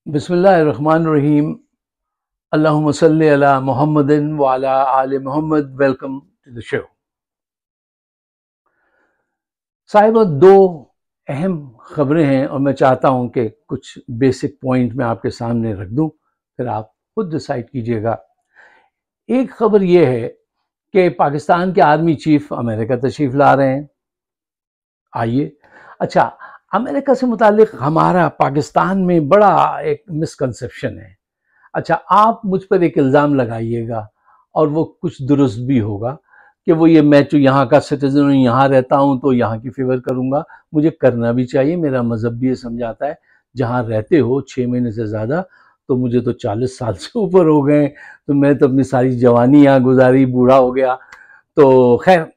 बिस्मिल्लाहिर्रहमानिर्रहीम। अल्लाहुम्मा सल्ली अला मुहम्मदिन व अला आले मोहम्मद। Welcome to the show. साहिबा, दो अहम खबरें हैं और मैं चाहता हूं कि कुछ बेसिक पॉइंट मैं आपके सामने रख दूं, फिर आप खुद डिसाइड कीजिएगा। एक खबर यह है कि पाकिस्तान के आर्मी चीफ अमेरिका तशरीफ ला रहे हैं। आइए, अच्छा, अमेरिका से मुतालिक हमारा पाकिस्तान में बड़ा एक मिसकंसेप्शन है। अच्छा, आप मुझ पर एक इल्ज़ाम लगाइएगा और वो कुछ दुरुस्त भी होगा कि वो ये मैं तो यहाँ का सिटीजन हूँ, यहाँ रहता हूँ तो यहाँ की फेवर करूँगा। मुझे करना भी चाहिए, मेरा मज़हब भी ये समझाता है। जहाँ रहते हो 6 महीने से ज़्यादा, तो मुझे तो 40 साल से ऊपर हो गए, तो मैं तो अपनी सारी जवानी यहाँ गुजारी, बूढ़ा हो गया। तो खैर,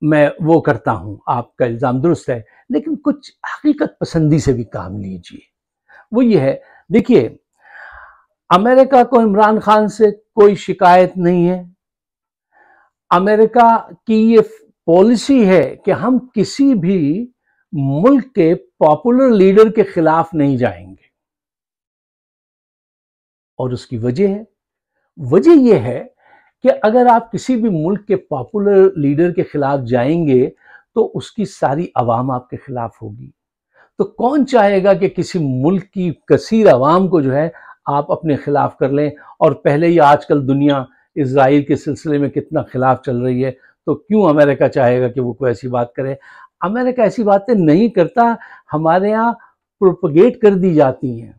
मैं वो करता हूँ, आपका इल्ज़ाम दुरुस्त है, लेकिन कुछ हकीकत पसंदी से भी काम लीजिए। वो ये है, देखिए, अमेरिका को इमरान खान से कोई शिकायत नहीं है। अमेरिका की ये पॉलिसी है कि हम किसी भी मुल्क के पॉपुलर लीडर के खिलाफ नहीं जाएंगे, और उसकी वजह यह है कि अगर आप किसी भी मुल्क के पॉपुलर लीडर के खिलाफ जाएंगे तो उसकी सारी आवाम आपके खिलाफ होगी। तो कौन चाहेगा कि किसी मुल्क की कसीर आवाम को जो है आप अपने खिलाफ कर लें। और पहले ही आजकल दुनिया इजराइल के सिलसिले में कितना खिलाफ चल रही है, तो क्यों अमेरिका चाहेगा कि वो कोई ऐसी बात करे। अमेरिका ऐसी बातें नहीं करता, हमारे यहाँ प्रोपगेट कर दी जाती हैं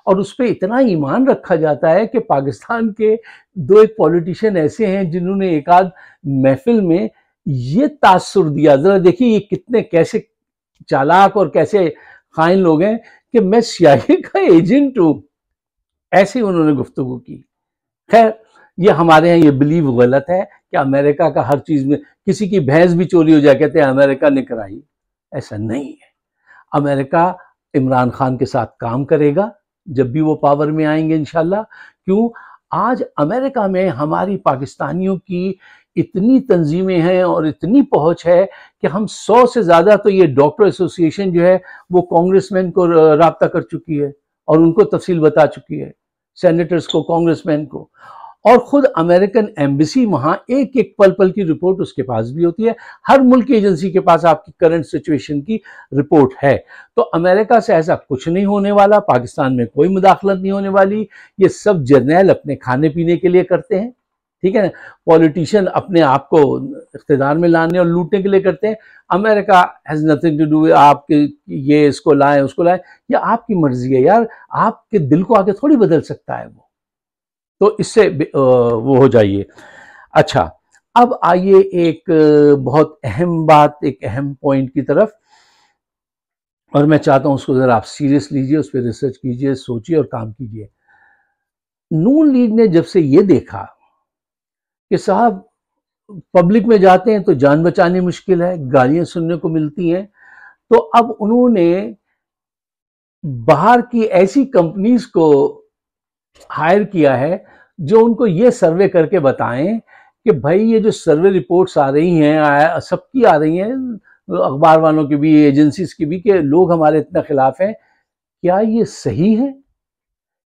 और उस पर इतना ईमान रखा जाता है कि पाकिस्तान के दो एक पॉलिटिशियन ऐसे हैं जिन्होंने एक आध महफिल में ये तासुर दिया, जरा देखिए ये कितने कैसे चालाक और कैसे खाइन लोग हैं, कि मैं सीआईए का एजेंट हूं, ऐसे उन्होंने गुफ्तगू की। खैर, ये हमारे यहाँ ये बिलीव गलत है कि अमेरिका का हर चीज में, किसी की भैंस भी चोरी हो जाए कहते हैं अमेरिका ने कराई। ऐसा नहीं है। अमेरिका इमरान खान के साथ काम करेगा जब भी वो पावर में आएंगे इंशाल्लाह। क्यों? आज अमेरिका में हमारी पाकिस्तानियों की इतनी तंजीमें हैं और इतनी पहुंच है कि हम 100 से ज़्यादा, तो ये डॉक्टर एसोसिएशन जो है वो कांग्रेसमैन को राब्ता कर चुकी है और उनको तफसील बता चुकी है, सेनेटर्स को, कांग्रेसमैन को। और खुद अमेरिकन एम्बेसी वहां एक एक पल पल की रिपोर्ट उसके पास भी होती है। हर मुल्क की एजेंसी के पास आपकी करंट सिचुएशन की रिपोर्ट है। तो अमेरिका से ऐसा कुछ नहीं होने वाला, पाकिस्तान में कोई मुदाखलत नहीं होने वाली। ये सब जर्नैल अपने खाने पीने के लिए करते हैं, ठीक है ना। पॉलिटिशियन अपने आप को इख्तिदार में लाने और लूटने के लिए करते हैं। America has nothing to do, आपके ये इसको लाएं उसको लाएं, ये आपकी मर्जी है यार। आपके दिल को आके थोड़ी बदल सकता है वो। तो इससे वो हो जाइए। अच्छा, अब आइए एक बहुत अहम बात, एक अहम पॉइंट की तरफ, और मैं चाहता हूं उसको जरा आप सीरियस लीजिए, उस पर रिसर्च कीजिए, सोचिए और काम कीजिए। नून लीग ने जब से ये देखा कि साहब पब्लिक में जाते हैं तो जान बचानी मुश्किल है, गालियां सुनने को मिलती हैं, तो अब उन्होंने बाहर की ऐसी कंपनीज को हायर किया है जो उनको ये सर्वे करके बताएं कि भाई ये जो सर्वे रिपोर्ट्स आ रही हैं, सबकी आ रही हैं, अखबार वालों की भी, एजेंसीज की भी, कि लोग हमारे इतना खिलाफ हैं, क्या ये सही है?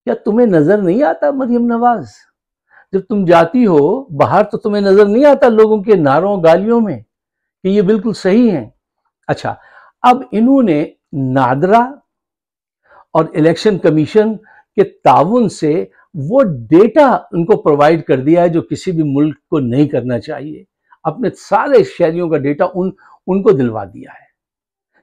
क्या तुम्हें नजर नहीं आता मरियम नवाज, जब तुम जाती हो बाहर तो तुम्हें नजर नहीं आता लोगों के नारों गालियों में कि ये बिल्कुल सही है? अच्छा, अब इन्होंने नादरा और इलेक्शन कमीशन के ताउन से वो डेटा उनको प्रोवाइड कर दिया है जो किसी भी मुल्क को नहीं करना चाहिए। अपने सारे शहरियों का डेटा उनको दिलवा दिया है।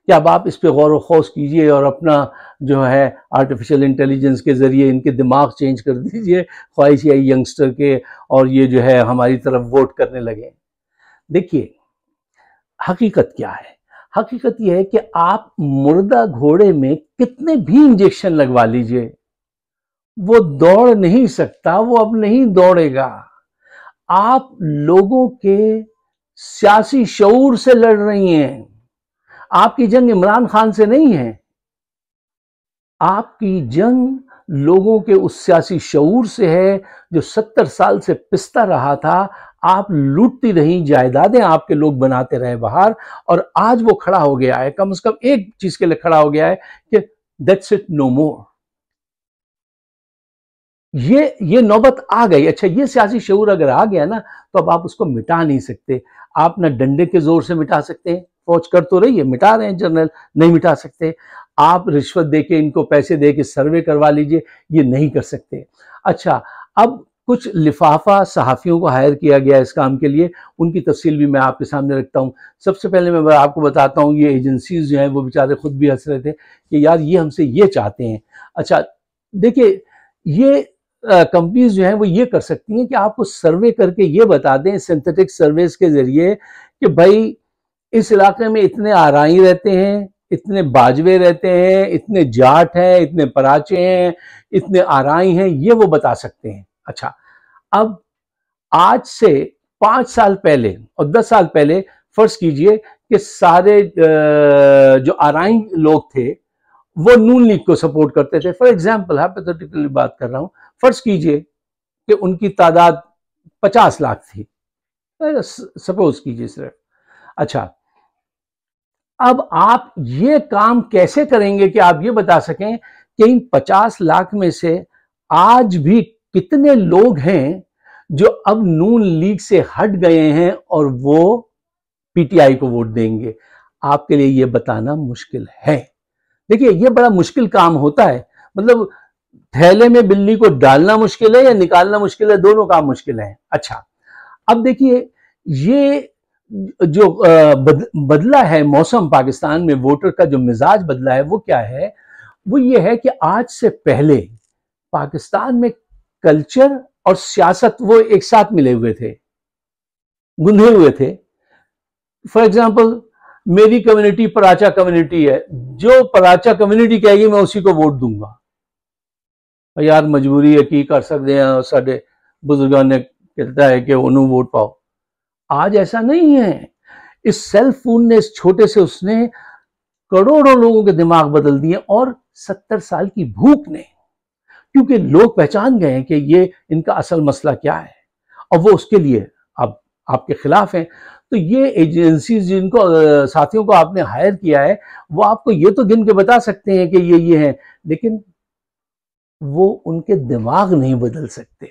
कि अब आप इस पे गौर व खौस कीजिए और अपना जो है आर्टिफिशियल इंटेलिजेंस के जरिए इनके दिमाग चेंज कर दीजिए, ख्वाहिशी यंगस्टर के, और ये जो है हमारी तरफ वोट करने लगे। देखिए, हकीकत क्या है? हकीकत यह है कि आप मुर्दा घोड़े में कितने भी इंजेक्शन लगवा लीजिए, वो दौड़ नहीं सकता, वो अब नहीं दौड़ेगा। आप लोगों के सियासी शऊर से लड़ रही हैं। आपकी जंग इमरान खान से नहीं है, आपकी जंग लोगों के उस सियासी शऊर से है जो 70 साल से पिसता रहा था। आप लूटती रही, जायदादें आपके लोग बनाते रहे बाहर, और आज वो खड़ा हो गया है, कम से कम एक चीज के लिए खड़ा हो गया है कि दैट्स इट, नो मोर। ये नौबत आ गई। अच्छा, ये सियासी शऊर अगर आ गया ना, तो अब आप उसको मिटा नहीं सकते। आप ना डंडे के जोर से मिटा सकते हैं, फौज कर तो रही है, मिटा रहे हैं जनरल, नहीं मिटा सकते। आप रिश्वत देके, इनको पैसे दे के सर्वे करवा लीजिए, ये नहीं कर सकते। अच्छा, अब कुछ लिफाफा सहाफ़ियों को हायर किया गया इस काम के लिए, उनकी तफसील भी मैं आपके सामने रखता हूँ। सबसे पहले मैं आपको बताता हूँ, ये एजेंसीज जो हैं वो बेचारे खुद भी हंस रहे थे कि यार ये हमसे ये चाहते हैं। अच्छा, देखिए, ये कंपनीज जो हैं वो ये कर सकती हैं कि आपको सर्वे करके ये बता दें सिंथेटिक सर्वेस के जरिए कि भाई इस इलाके में इतने आराई रहते हैं, इतने बाजवे रहते हैं, इतने जाट हैं, इतने पराचे हैं, इतने आराई हैं, ये वो बता सकते हैं। अच्छा, अब आज से 5 साल पहले और 10 साल पहले फर्ज कीजिए कि सारे जो आराई लोग थे वो नून लीग को सपोर्ट करते थे। फॉर एग्जाम्पल, हाइपोथेटिकली बात कर रहा हूं, फर्ज कीजिए कि उनकी तादाद 50 लाख थी, सपोज कीजिए सिर्फ। अच्छा, अब आप ये काम कैसे करेंगे कि आप ये बता सकें कि इन 50 लाख में से आज भी कितने लोग हैं जो अब नून लीग से हट गए हैं और वो पीटीआई को वोट देंगे? आपके लिए ये बताना मुश्किल है। देखिए, ये बड़ा मुश्किल काम होता है। मतलब थैले में बिल्ली को डालना मुश्किल है या निकालना मुश्किल है, दोनों काम मुश्किल है। अच्छा, अब देखिए, ये जो बदला है मौसम पाकिस्तान में, वोटर का जो मिजाज बदला है, वो क्या है? वो ये है कि आज से पहले पाकिस्तान में कल्चर और सियासत वो एक साथ मिले हुए थे, गुंधे हुए थे। फॉर एग्जाम्पल, मेरी कम्युनिटी पराचा कम्युनिटी है, जो पराचा कम्युनिटी कहेगी मैं उसी को वोट दूंगा। यार मजबूरी है, की कर सकते हैं, साडे बुजुर्गों ने कहता है कि उन्होंने वोट पाओ। आज ऐसा नहीं है। इस सेल फोन ने, इस छोटे से उसने करोड़ों लोगों के दिमाग बदल दिए, और 70 साल की भूख ने, क्योंकि लोग पहचान गए हैं कि ये इनका असल मसला क्या है और वो उसके लिए अब आपके खिलाफ हैं। तो ये एजेंसीज जिनको साथियों को आपने हायर किया है, वो आपको ये तो गिन के बता सकते हैं कि ये हैं, लेकिन वो उनके दिमाग नहीं बदल सकते।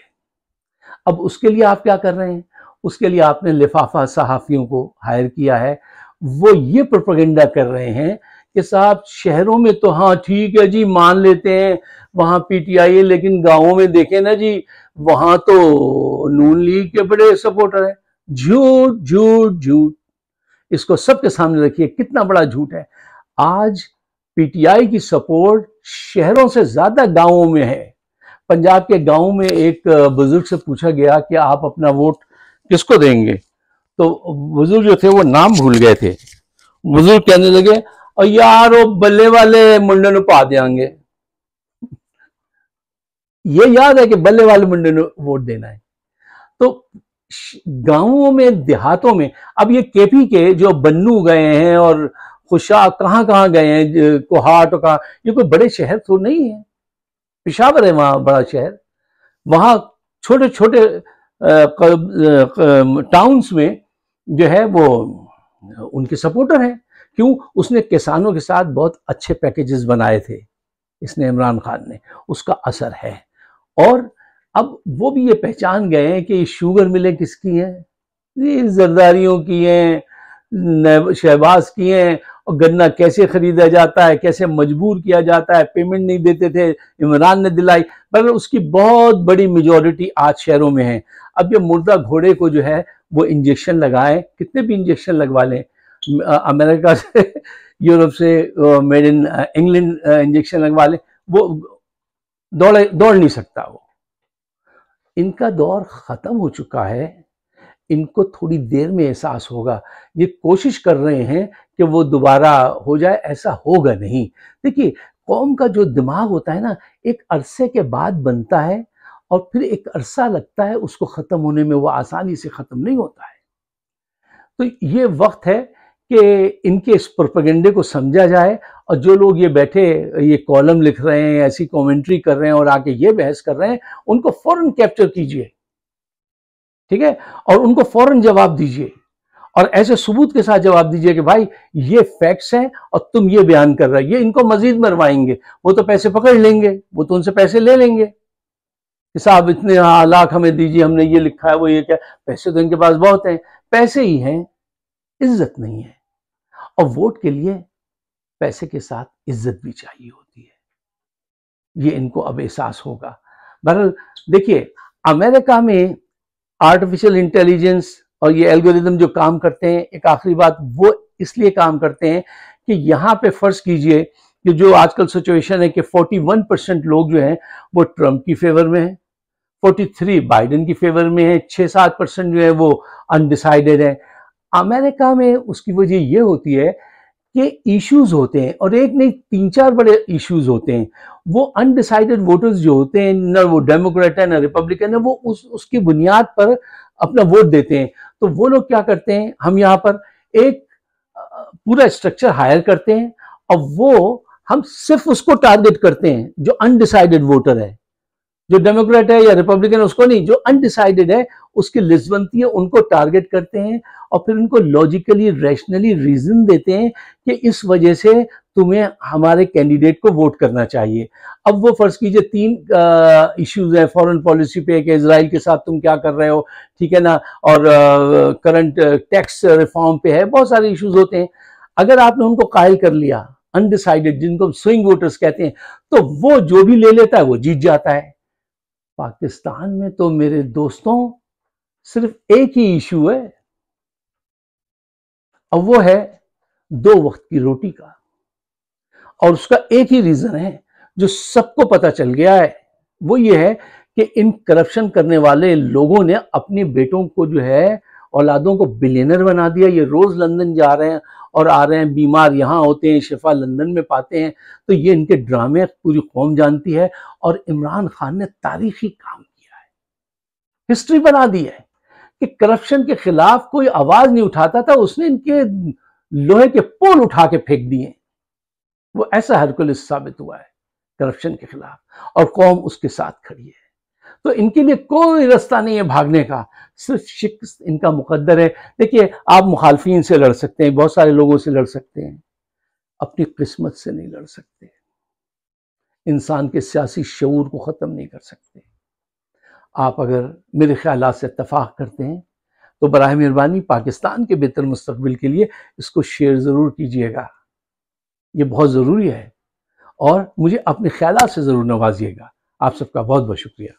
अब उसके लिए आप क्या कर रहे हैं? उसके लिए आपने लिफाफा सहाफियों को हायर किया है। वो ये प्रोपेगेंडा कर रहे हैं कि साहब शहरों में तो हाँ ठीक है जी, मान लेते हैं वहां पीटीआई है, लेकिन गांवों में देखें ना जी, वहां तो नून लीग के बड़े सपोर्टर हैं। झूठ झूठ झूठ, इसको सबके सामने रखिए कितना बड़ा झूठ है। आज पीटीआई की सपोर्ट शहरों से ज्यादा गांवों में है। पंजाब के गांव में एक बुजुर्ग से पूछा गया कि आप अपना वोट किसको देंगे, तो बुजुर्ग जो थे वो नाम भूल गए थे। बुजुर्ग कहने लगे, और यार वो बल्ले वाले मुंडे नु पा देंगे। ये याद है कि बल्ले वाले मुंडे नु वोट देना है। तो गांवों में, देहातों में, अब ये केपी के जो बन्नू गए हैं और खुशा कहां कहां गए हैं, कोहाट और कहा, ये कोई बड़े शहर तो नहीं है। पेशावर है वहां बड़ा शहर, वहां छोटे छोटे टाउन्स में जो है वो उनके सपोर्टर हैं। क्यों? उसने किसानों के साथ बहुत अच्छे पैकेजेस बनाए थे, इसने, इमरान खान ने, उसका असर है। और अब वो भी ये पहचान गए हैं कि शुगर मिलें किसकी हैं, ये जरदारियों की हैं, शहबाज की हैं। और गन्ना कैसे खरीदा जाता है, कैसे मजबूर किया जाता है, पेमेंट नहीं देते थे, इमरान ने दिलाई, पर उसकी बहुत बड़ी मेजॉरिटी आज शहरों में है। अब ये मुर्दा घोड़े को जो है वो इंजेक्शन लगाए, कितने भी इंजेक्शन लगवा लें, अमेरिका से, यूरोप से, मेड इन इंग्लैंड इंजेक्शन लगवा लें, वो दौड़ नहीं सकता। वो, इनका दौर खत्म हो चुका है। इनको थोड़ी देर में एहसास होगा। ये कोशिश कर रहे हैं कि वो दोबारा हो जाए, ऐसा होगा नहीं। देखिए, कौम का जो दिमाग होता है ना, एक अरसे के बाद बनता है और फिर एक अरसा लगता है उसको ख़त्म होने में, वो आसानी से ख़त्म नहीं होता है। तो ये वक्त है कि इनके इस प्रोपेगेंडे को समझा जाए, और जो लोग ये बैठे ये कॉलम लिख रहे हैं, ऐसी कमेंट्री कर रहे हैं और आके ये बहस कर रहे हैं, उनको फौरन कैप्चर कीजिए, ठीक है, और उनको फौरन जवाब दीजिए, और ऐसे सबूत के साथ जवाब दीजिए कि भाई ये फैक्ट्स हैं और तुम ये बयान कर रहे हो। ये इनको मजीद मरवाएंगे, वो तो पैसे पकड़ लेंगे, वो तो उनसे पैसे ले लेंगे। कि साहब इतने लाख हमें दीजिए, हमने ये लिखा है, वो ये क्या, पैसे तो इनके पास बहुत हैं, पैसे ही हैं, इज्जत नहीं है। और वोट के लिए पैसे के साथ इज्जत भी चाहिए होती है, ये इनको अब एहसास होगा। बहरहाल देखिए, अमेरिका में आर्टिफिशियल इंटेलिजेंस और ये एल्गोरिदम जो काम करते हैं, एक आखिरी बात, वो इसलिए काम करते हैं कि यहाँ पे फर्ज कीजिए कि जो आजकल सिचुएशन है कि 41% लोग जो हैं वो ट्रंप की फेवर में हैं, 43 बाइडेन की फेवर में है, 6-7% जो है वो अनडिसाइडेड है। अमेरिका में उसकी वजह ये होती है कि इश्यूज होते हैं, और एक नहीं 3-4 बड़े इश्यूज होते हैं। वो अनडिसाइडेड वोटर्स जो होते हैं, ना वो डेमोक्रेट है ना रिपब्लिकन है, वो उसकी बुनियाद पर अपना वोट देते हैं। तो वो लोग क्या करते हैं, हम यहाँ पर एक पूरा स्ट्रक्चर हायर करते हैं और वो हम सिर्फ उसको टारगेट करते हैं जो अनडिसाइडेड वोटर है, जो डेमोक्रेट है या रिपब्लिकन, उसको नहीं, जो अनडिसाइडेड है उसकी लिस्ट बनती है, उनको टारगेट करते हैं और फिर उनको लॉजिकली रैशनली रीजन देते हैं कि इस वजह से तुम्हें हमारे कैंडिडेट को वोट करना चाहिए। अब वो फर्ज कीजिए 3 इश्यूज है फॉरेन पॉलिसी पे कि इजराइल के साथ तुम क्या कर रहे हो, ठीक है ना, और करंट टैक्स रिफॉर्म पे है, बहुत सारे इश्यूज होते हैं। अगर आपने उनको कायल कर लिया, अनडिसाइडेड जिनको स्विंग वोटर्स कहते हैं, तो वो जो भी ले लेता है वो जीत जाता है। पाकिस्तान में तो मेरे दोस्तों सिर्फ एक ही इशू है, और वो है 2 वक्त की रोटी का, और उसका एक ही रीजन है जो सबको पता चल गया है, वो ये है कि इन करप्शन करने वाले लोगों ने अपने बेटों को जो है, औलादों को बिलियनर बना दिया। ये रोज लंदन जा रहे हैं और आ रहे हैं, बीमार यहाँ होते हैं, शिफा लंदन में पाते हैं। तो ये इनके ड्रामे पूरी कौम जानती है, और इमरान खान ने तारीखी काम किया है, हिस्ट्री बना दी है कि करप्शन के खिलाफ कोई आवाज नहीं उठाता था, उसने इनके लोहे के पोल उठा के फेंक दिए। वो ऐसा हरकुलिस साबित हुआ है करप्शन के खिलाफ, और कौम उसके साथ खड़ी है। तो इनके लिए कोई रास्ता नहीं है भागने का, सिर्फ शिकस्त इनका मुकद्दर है। देखिए, आप मुखालफिन से लड़ सकते हैं, बहुत सारे लोगों से लड़ सकते हैं, अपनी किस्मत से नहीं लड़ सकते। इंसान के सियासी शऊर को ख़त्म नहीं कर सकते। आप अगर मेरे ख्यालात से इत्तफाक करते हैं तो बराह मेहरबानी पाकिस्तान के बेहतर मुस्तकबिल के लिए इसको शेयर ज़रूर कीजिएगा, ये बहुत ज़रूरी है, और मुझे अपने ख्यालात से ज़रूर नवाजिएगा। आप सबका बहुत बहुत शुक्रिया।